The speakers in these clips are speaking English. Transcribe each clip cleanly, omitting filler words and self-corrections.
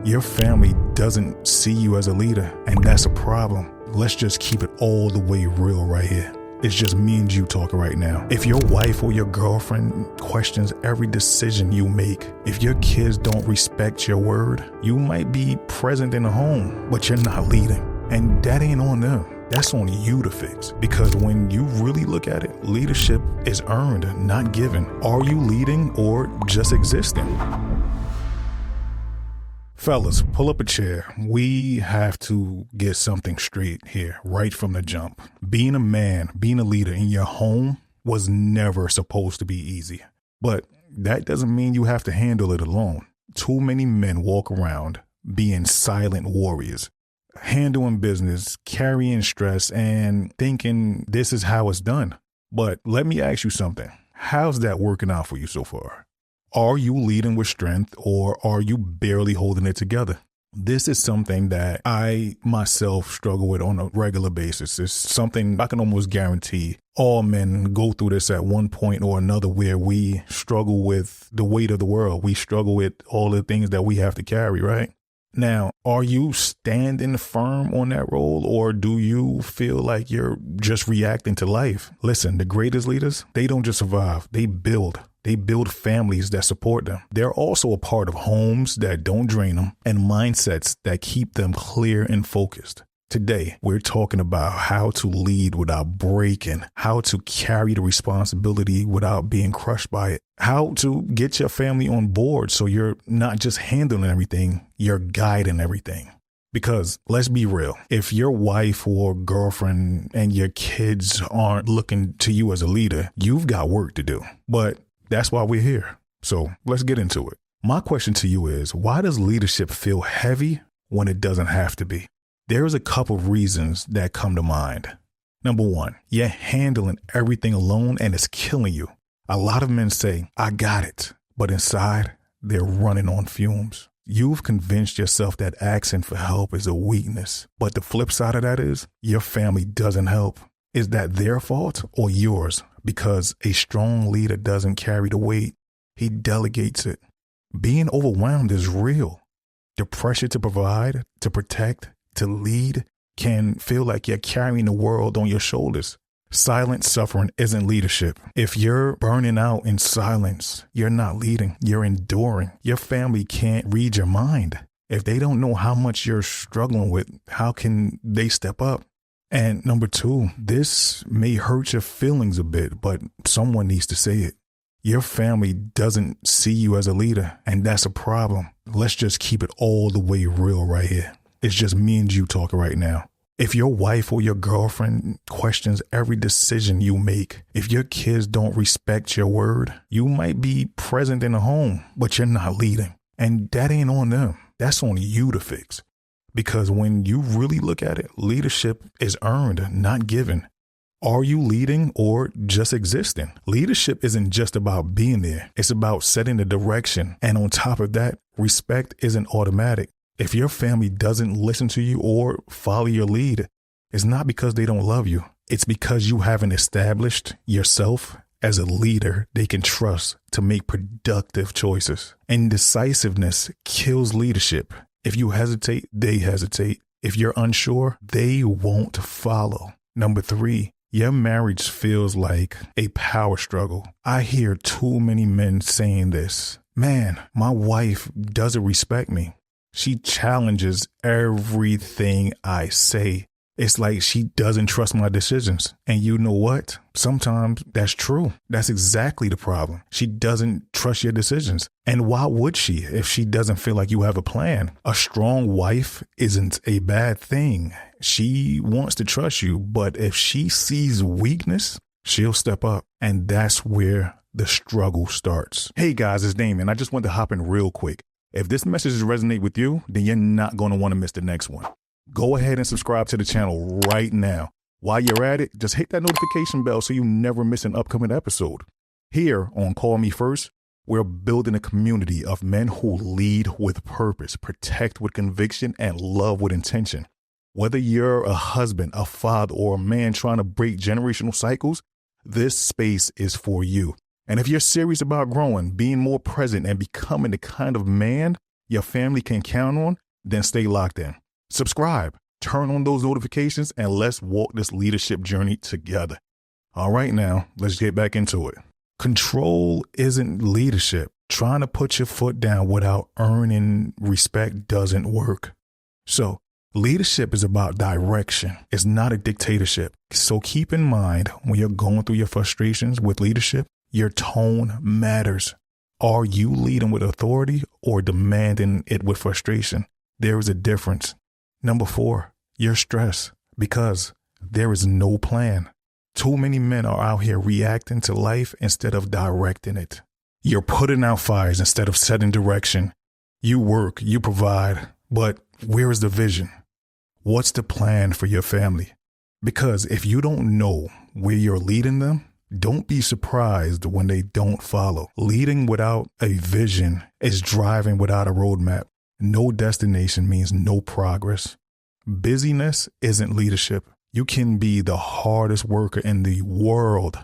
Your family doesn't see you as a leader, and that's a problem. Let's just keep it all the way real right here. It's just me and you talking right now. If your wife or your girlfriend questions every decision you make, if your kids don't respect your word, you might be present in the home, but you're not leading. And that ain't on them. That's on you to fix. Because when you really look at it, leadership is earned, not given. Are you leading or just existing? Fellas, pull up a chair. We have to get something straight here, right from the jump. Being a man, being a leader in your home was never supposed to be easy. But that doesn't mean you have to handle it alone. Too many men walk around being silent warriors, handling business, carrying stress, and thinking this is how it's done. But let me ask you something. How's that working out for you so far? Are you leading with strength, or are you barely holding it together? This is something that I myself struggle with on a regular basis. It's something I can almost guarantee all men go through this at one point or another, where we struggle with the weight of the world. We struggle with all the things that we have to carry, right? Now, are you standing firm on that role, or do you feel like you're just reacting to life? Listen, the greatest leaders, they don't just survive, they build. They build families that support them. They're also a part of homes that don't drain them and mindsets that keep them clear and focused. Today, we're talking about how to lead without breaking, how to carry the responsibility without being crushed by it, how to get your family on board so you're not just handling everything, you're guiding everything. Because let's be real, if your wife or girlfriend and your kids aren't looking to you as a leader, you've got work to do. But that's why we're here. So let's get into it. My question to you is, why does leadership feel heavy when it doesn't have to be? There's a couple of reasons that come to mind. Number one, you're handling everything alone and it's killing you. A lot of men say, I got it, but inside they're running on fumes. You've convinced yourself that asking for help is a weakness. But the flip side of that is your family doesn't help. Is that their fault or yours? Because a strong leader doesn't carry the weight. He delegates it. Being overwhelmed is real. The pressure to provide, to protect, to lead can feel like you're carrying the world on your shoulders. Silent suffering isn't leadership. If you're burning out in silence, you're not leading, you're enduring. Your family can't read your mind. If they don't know how much you're struggling with, how can they step up? And number two, this may hurt your feelings a bit, but someone needs to say it. Your family doesn't see you as a leader, and that's a problem. Let's just keep it all the way real right here. It's just me and you talking right now. If your wife or your girlfriend questions every decision you make, if your kids don't respect your word, you might be present in the home, but you're not leading. And that ain't on them. That's on you to fix. Because when you really look at it, leadership is earned, not given. Are you leading or just existing? Leadership isn't just about being there. It's about setting the direction. And on top of that, respect isn't automatic. If your family doesn't listen to you or follow your lead, it's not because they don't love you. It's because you haven't established yourself as a leader they can trust to make productive choices. Indecisiveness kills leadership. If you hesitate, they hesitate. If you're unsure, they won't follow. Number three, your marriage feels like a power struggle. I hear too many men saying this. Man, my wife doesn't respect me. She challenges everything I say. It's like she doesn't trust my decisions. And you know what? Sometimes that's true. That's exactly the problem. She doesn't trust your decisions. And why would she if she doesn't feel like you have a plan? A strong wife isn't a bad thing. She wants to trust you. But if she sees weakness, she'll step up. And that's where the struggle starts. Hey guys, it's Damon. I just want to hop in real quick. If this message resonates with you, then you're not going to want to miss the next one. Go ahead and subscribe to the channel right now. While you're at it, just hit that notification bell so you never miss an upcoming episode. Here on Call Me First, we're building a community of men who lead with purpose, protect with conviction, and love with intention. Whether you're a husband, a father, or a man trying to break generational cycles, this space is for you. And if you're serious about growing, being more present, and becoming the kind of man your family can count on, then stay locked in. Subscribe, turn on those notifications, and let's walk this leadership journey together. All right, now let's get back into it. Control isn't leadership. Trying to put your foot down without earning respect doesn't work. So leadership is about direction. It's not a dictatorship. So keep in mind when you're going through your frustrations with leadership, your tone matters. Are you leading with authority or demanding it with frustration? There is a difference. Number 4, your stress, because there is no plan. Too many men are out here reacting to life instead of directing it. You're putting out fires instead of setting direction. You work, you provide, but where is the vision? What's the plan for your family? Because if you don't know where you're leading them, don't be surprised when they don't follow. Leading without a vision is driving without a roadmap. No destination means no progress. Busyness isn't leadership. You can be the hardest worker in the world,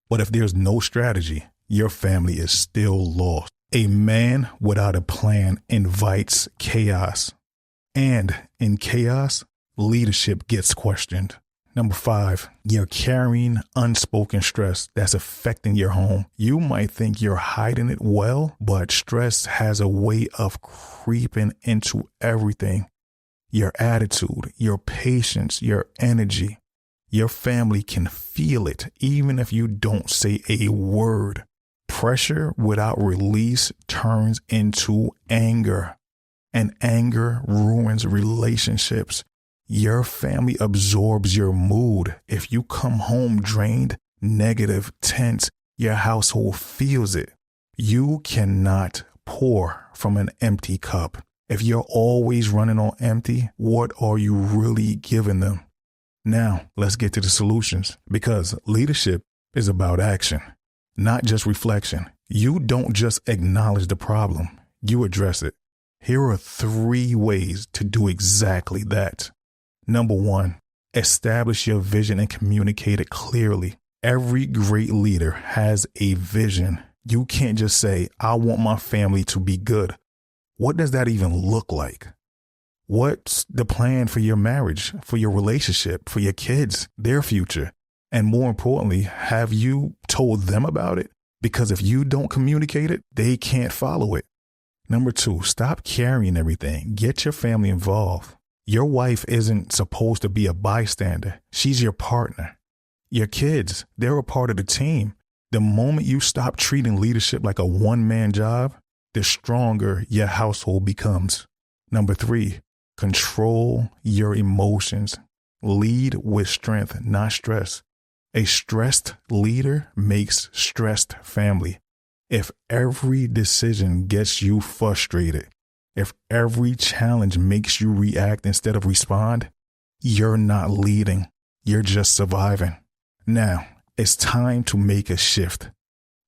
but if there's no strategy, your family is still lost. A man without a plan invites chaos. And in chaos, leadership gets questioned. Number 5, you're carrying unspoken stress that's affecting your home. You might think you're hiding it well, but stress has a way of creeping into everything. Your attitude, your patience, your energy. Your family can feel it even if you don't say a word. Pressure without release turns into anger, and anger ruins relationships. Your family absorbs your mood. If you come home drained, negative, tense, your household feels it. You cannot pour from an empty cup. If you're always running on empty, what are you really giving them? Now, let's get to the solutions, because leadership is about action, not just reflection. You don't just acknowledge the problem, you address it. Here are 3 ways to do exactly that. Number 1, establish your vision and communicate it clearly. Every great leader has a vision. You can't just say, I want my family to be good. What does that even look like? What's the plan for your marriage, for your relationship, for your kids, their future? And more importantly, have you told them about it? Because if you don't communicate it, they can't follow it. Number 2, stop carrying everything. Get your family involved. Your wife isn't supposed to be a bystander. She's your partner. Your kids, they're a part of the team. The moment you stop treating leadership like a one-man job, the stronger your household becomes. Number 3, control your emotions. Lead with strength, not stress. A stressed leader makes stressed family. If every decision gets you frustrated, if every challenge makes you react instead of respond, you're not leading. You're just surviving. Now, it's time to make a shift.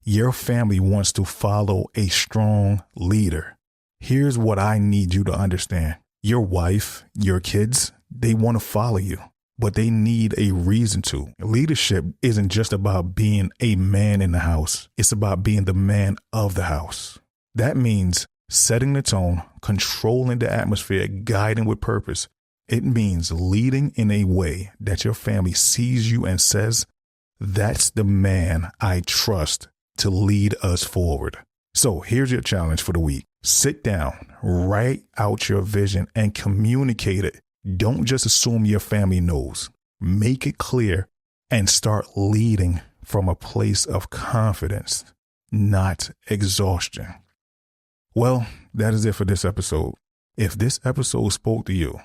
Your family wants to follow a strong leader. Here's what I need you to understand. Your wife, your kids, they want to follow you, but they need a reason to. Leadership isn't just about being a man in the house. It's about being the man of the house. That means setting the tone, controlling the atmosphere, guiding with purpose. It means leading in a way that your family sees you and says, that's the man I trust to lead us forward. So here's your challenge for the week. Sit down, write out your vision and communicate it. Don't just assume your family knows. Make it clear and start leading from a place of confidence, not exhaustion. Well, that is it for this episode. If this episode spoke to you,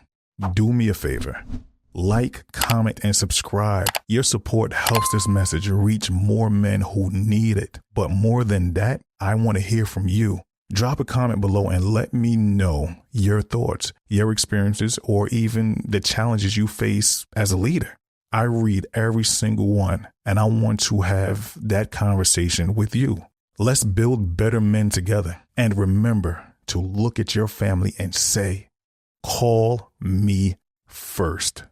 do me a favor. Like, comment, and subscribe. Your support helps this message reach more men who need it. But more than that, I want to hear from you. Drop a comment below and let me know your thoughts, your experiences, or even the challenges you face as a leader. I read every single one, and I want to have that conversation with you. Let's build better men together. And remember to look at your family and say, call me first.